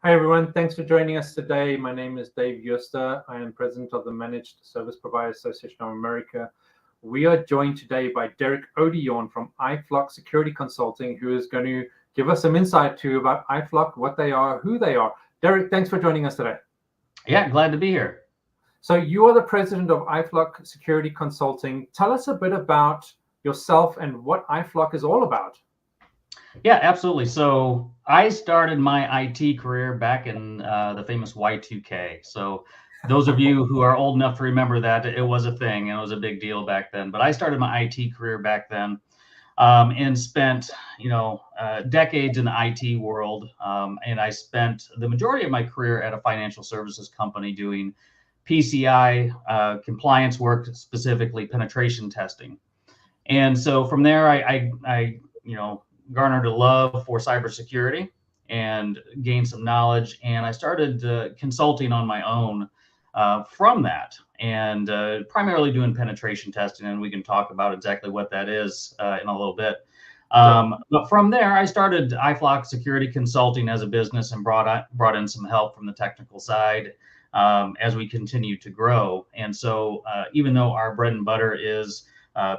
Hi, everyone. Thanks for joining us today. My name is Dave Yuster. I am president of the Managed Service Provider Association of America. We are joined today by Derek Odiorn from iFlock Security Consulting, who is going to give us some insight about iFlock, what they are, who they are. Derek, thanks for joining us today. Yeah, glad to be here. So you are the president of iFlock Security Consulting. Tell us a bit about yourself and what iFlock is all about. Yeah, absolutely. So I started my IT career back in the famous Y2K. So those of you who are old enough to remember that, it was a thing and it was a big deal back then. But I started my IT career back then and spent, decades in the IT world. And I spent the majority of my career at a financial services company doing PCI compliance work, specifically penetration testing. And so from there, I garnered a love for cybersecurity and gained some knowledge. And I started consulting on my own from that, and primarily doing penetration testing. And we can talk about exactly what that is in a little bit. But from there, I started iFlock Security Consulting as a business and brought in some help from the technical side as we continue to grow. And so even though our bread and butter is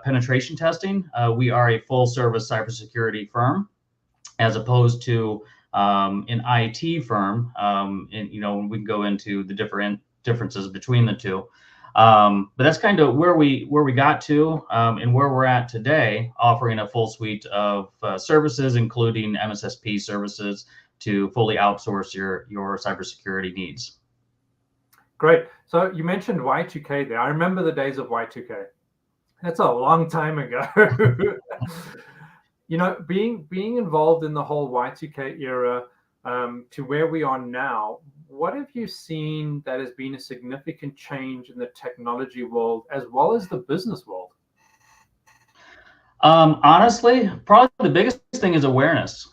penetration testing, we are a full service cybersecurity firm, as opposed to an IT firm. And we can go into the differences between the two. But that's kind of where we got to, and where we're at today, offering a full suite of services, including MSSP services, to fully outsource your cybersecurity needs. Great. So you mentioned Y2K there. I remember the days of Y2K. That's a long time ago. Being involved in the whole Y2K era to where we are now, what have you seen that has been a significant change in the technology world as well as the business world? Honestly, probably the biggest thing is awareness.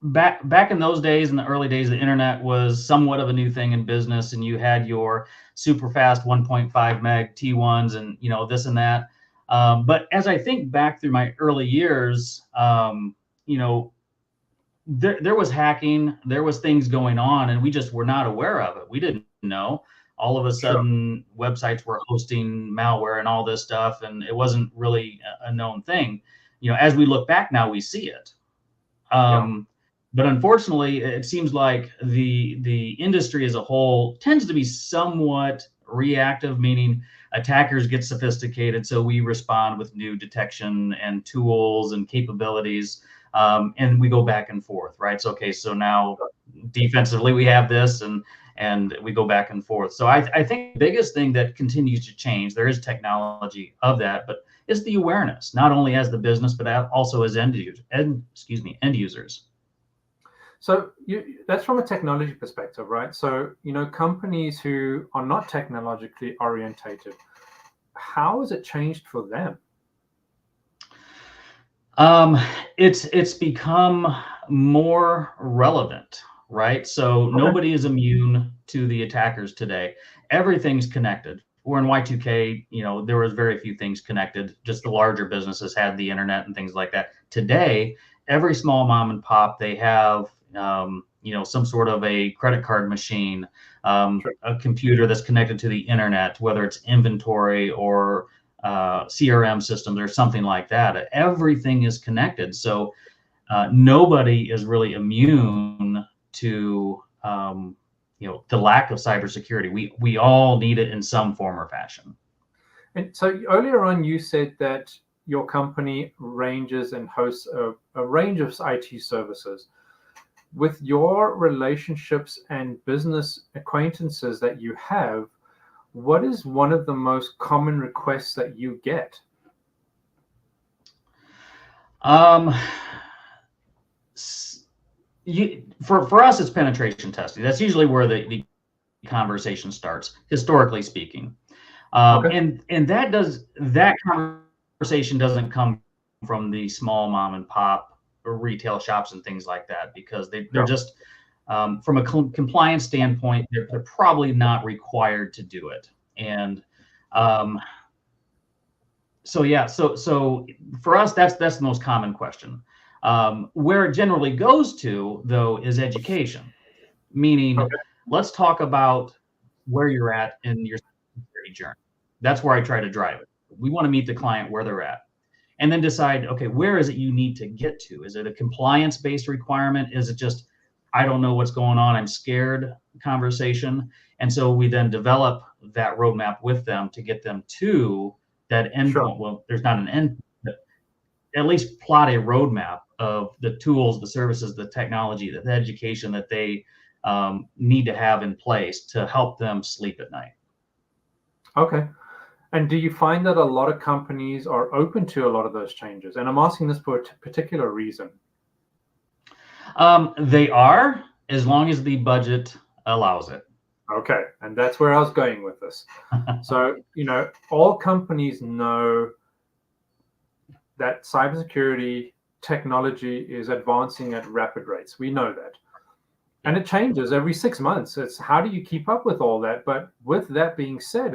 Back in those days, in the early days, the internet was somewhat of a new thing in business, and you had your super fast 1.5 meg T1s and this and that. But as I think back through my early years, there was hacking, there was things going on, and we just were not aware of it. We didn't know. All of a sudden, websites were hosting malware and all this stuff, and it wasn't really a known thing. As we look back now, we see it. But unfortunately, it seems like the industry as a whole tends to be somewhat reactive, meaning attackers get sophisticated, so we respond with new detection and tools and capabilities, and we go back and forth, right? So now defensively we have this, and we go back and forth. So I think the biggest thing that continues to change, there is technology of that, but is the awareness, not only as the business, but also as end users. So that's from a technology perspective, right? So, companies who are not technologically orientated, how has it changed for them? It's become more relevant, right? So nobody is immune to the attackers today. Everything's connected. We're in Y2K, there was very few things connected. Just the larger businesses had the internet and things like that. Today, every small mom and pop, they have some sort of a credit card machine, a computer that's connected to the internet, whether it's inventory or CRM systems or something like that. Everything is connected. So nobody is really immune to the lack of cybersecurity. We all need it in some form or fashion. And so earlier on, you said that your company ranges and hosts a range of IT services. With your relationships and business acquaintances that you have, what is one of the most common requests that you get? For us, it's penetration testing. That's usually where the conversation starts, historically speaking. And that conversation doesn't come from the small mom and pop or retail shops and things like that, because they're just from a compliance standpoint, they're probably not required to do it. And so for us, that's the most common question. Where it generally goes to, though, is education, meaning Okay. let's talk about where you're at in your security journey. That's where I try to drive it. We want to meet the client where they're at and then decide, okay, where is it you need to get to? Is it a compliance-based requirement? Is it just, I don't know what's going on, I'm scared conversation? And so we then develop that roadmap with them to get them to that endpoint. Sure. Well, there's not an end, but at least plot a roadmap of the tools, the services, the technology, the education that they need to have in place to help them sleep at night. Okay. And do you find that a lot of companies are open to a lot of those changes? And I'm asking this for a particular reason. They are, as long as the budget allows it. Okay. And that's where I was going with this. So, all companies know that cybersecurity technology is advancing at rapid rates. We know that. And it changes every 6 months. It's how do you keep up with all that? But with that being said,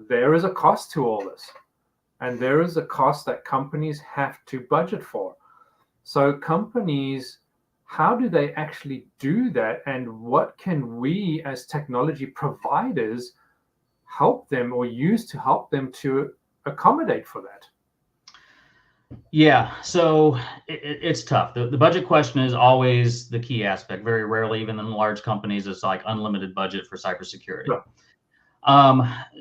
there is a cost to all this. And there is a cost that companies have to budget for. So companies, how do they actually do that? And what can we as technology providers help them or use to help them to accommodate for that? Yeah, so it's tough. The budget question is always the key aspect. Very rarely, even in large companies, it's like unlimited budget for cybersecurity. Yeah.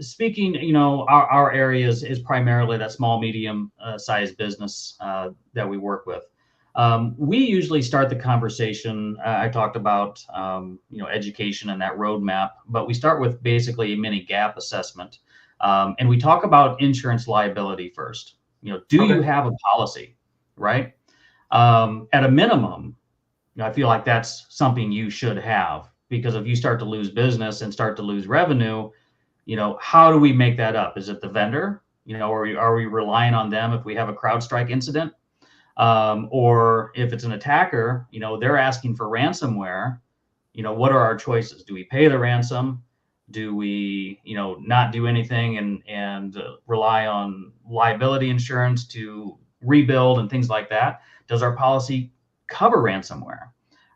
Speaking, our area is primarily that small, medium sized business that we work with. We usually start the conversation. I talked about, education and that roadmap, but we start with basically a mini gap assessment. And we talk about insurance liability first. Do you have a policy, right? At a minimum, I feel like that's something you should have, because if you start to lose business and start to lose revenue, how do we make that up? Is it the vendor? Are we relying on them if we have a CrowdStrike incident? Or if it's an attacker, they're asking for ransomware, what are our choices? Do we pay the ransom? Do we, not do anything and rely on liability insurance to rebuild and things like that? Does our policy cover ransomware,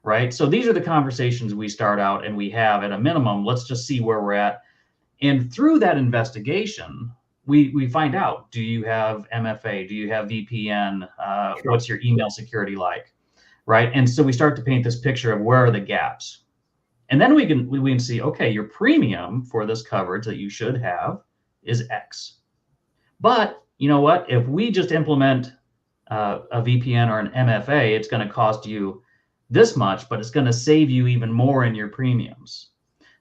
right? So these are the conversations we start out and we have at a minimum. Let's just see where we're at. And through that investigation, we find out, do you have MFA? Do you have VPN? Sure. What's your email security like, right? And so we start to paint this picture of where are the gaps. And then we can see, okay, your premium for this coverage that you should have is X. But you know what? If we just implement a VPN or an MFA, it's going to cost you this much, but it's going to save you even more in your premiums.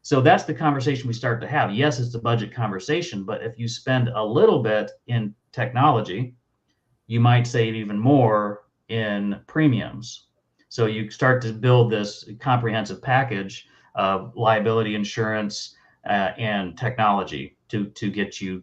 So that's the conversation we start to have. Yes, it's a budget conversation, but if you spend a little bit in technology, you might save even more in premiums. So you start to build this comprehensive package of liability insurance and technology to get you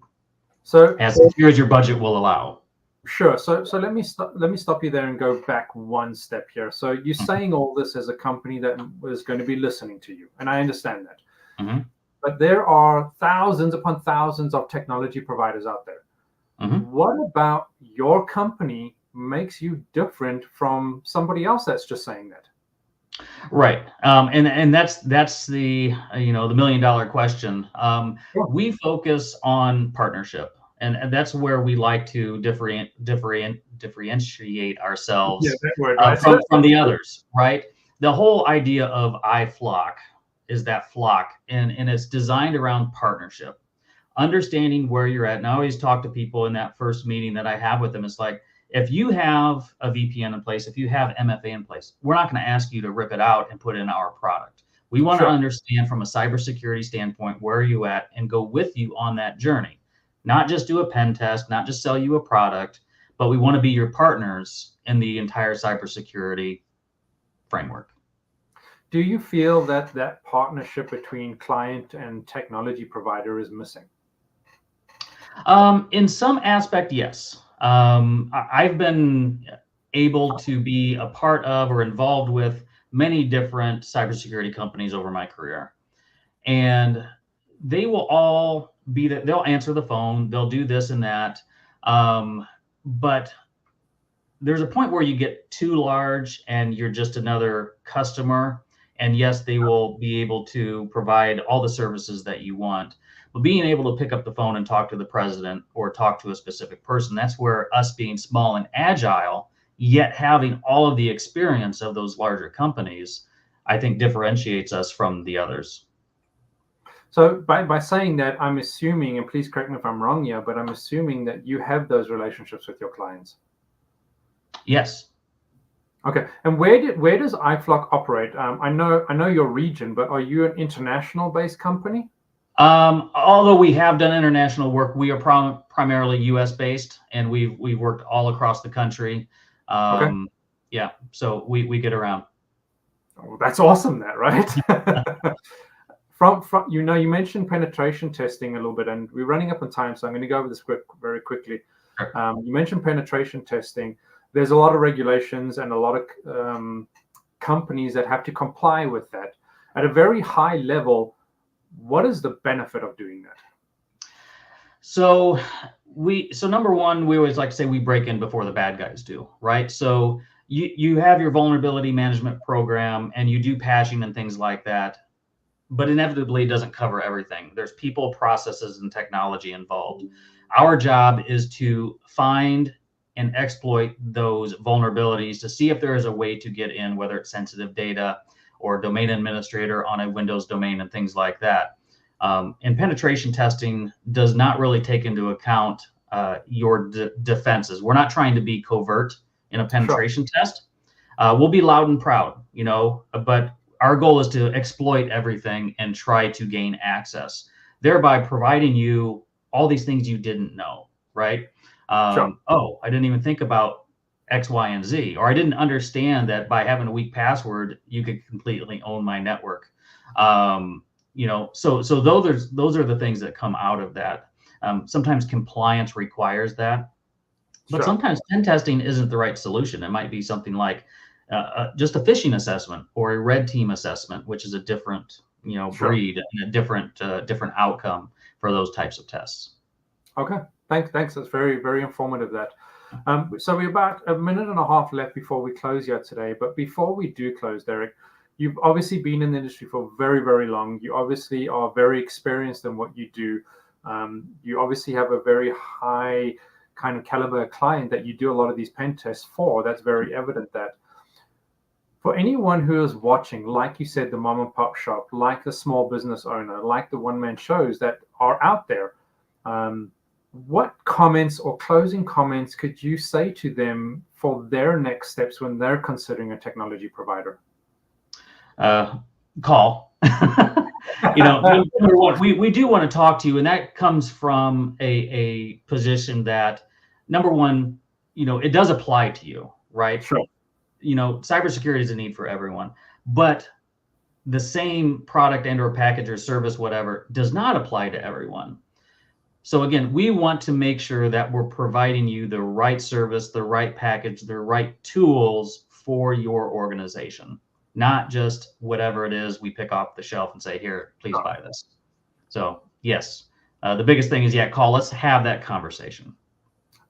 as secure as your budget will allow. Sure. So let me stop you there and go back one step here. So you're saying all this as a company that is going to be listening to you, and I understand that. Mm-hmm. But there are thousands upon thousands of technology providers out there. Mm-hmm. What about your company makes you different from somebody else that's just saying that? Right. And that's the the $1 million question. Sure. We focus on partnership, and that's where we like to differentiate ourselves that word, right? from the others, right? The whole idea of iFlock is that flock, and it's designed around partnership, understanding where you're at. And I always talk to people in that first meeting that I have with them. It's like, if you have a VPN in place, if you have MFA in place, we're not going to ask you to rip it out and put in our product. We want to understand from a cybersecurity standpoint, where are you at, and go with you on that journey. Not just do a pen test, not just sell you a product, but we want to be your partners in the entire cybersecurity framework. Do you feel that that partnership between client and technology provider is missing? In some aspect, yes. I've been able to be a part of or involved with many different cybersecurity companies over my career. And they will all be that they'll answer the phone, they'll do this and that. But there's a point where you get too large and you're just another customer. And yes, they will be able to provide all the services that you want. But being able to pick up the phone and talk to the president or talk to a specific person, that's where us being small and agile, yet having all of the experience of those larger companies, I think differentiates us from the others. So by saying that, I'm assuming, and please correct me if I'm wrong here, but I'm assuming that you have those relationships with your clients. Yes. Okay. And where does iFlock operate? I know your region, but are you an international based company? Although we have done international work, we are primarily U.S. based, and we've worked all across the country. Okay. Yeah, so we get around. Oh, that's awesome, that, right? From you mentioned penetration testing a little bit, and we're running up on time, so I'm going to go over this very quickly. Sure. You mentioned penetration testing. There's a lot of regulations and a lot of companies that have to comply with that. At a very high level, what is the benefit of doing that? So number one, we always like to say we break in before the bad guys do, right? So you have your vulnerability management program and you do patching and things like that, but inevitably it doesn't cover everything. There's people, processes, and technology involved. Our job is to find and exploit those vulnerabilities to see if there is a way to get in, whether it's sensitive data or domain administrator on a Windows domain and things like that. And penetration testing does not really take into account your defenses. We're not trying to be covert in a penetration test. We'll be loud and proud, but our goal is to exploit everything and try to gain access, thereby providing you all these things you didn't know, right? Oh, I didn't even think about X, Y, and Z, or I didn't understand that by having a weak password, you could completely own my network. So those are the things that come out of that. Sometimes compliance requires that, but sometimes pen testing isn't the right solution. It might be something like just a phishing assessment or a red team assessment, which is a different breed and a different outcome for those types of tests. Okay, thanks. That's very, very informative. That. So we're about a minute and a half left before we close here today. But before we do close, Derek, you've obviously been in the industry for very, very long. You obviously are very experienced in what you do. You obviously have a very high kind of caliber client that you do a lot of these pen tests for. That's very evident. That for anyone who is watching, like you said, the mom and pop shop, like the small business owner, like the one-man shows that are out there, what comments or closing comments could you say to them for their next steps when they're considering a technology provider? Call. Number one, we do want to talk to you, and that comes from a position that, number one, it does apply to you, right? Sure. Cybersecurity is a need for everyone, but the same product and or package or service, whatever, does not apply to everyone. So again, we want to make sure that we're providing you the right service, the right package, the right tools for your organization, not just whatever it is we pick off the shelf and say, here, please buy this. So yes, the biggest thing is, call. Let's have that conversation.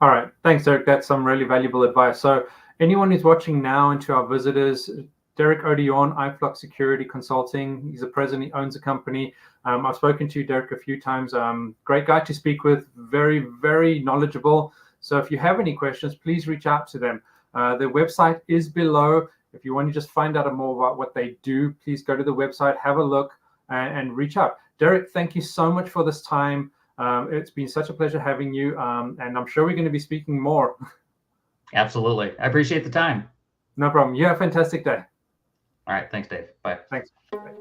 All right. Thanks, Derek. That's some really valuable advice. So anyone who's watching now and to our visitors, Derek Odiorn, iFlock Security Consulting. He's the president. He owns a company. I've spoken to Derek a few times. Great guy to speak with. Very, very knowledgeable. So if you have any questions, please reach out to them. Their website is below. If you want to just find out more about what they do, please go to the website, have a look, and reach out. Derek, thank you so much for this time. It's been such a pleasure having you, and I'm sure we're going to be speaking more. Absolutely. I appreciate the time. No problem. You have a fantastic day. All right. Thanks, Dave. Bye. Thanks. Bye.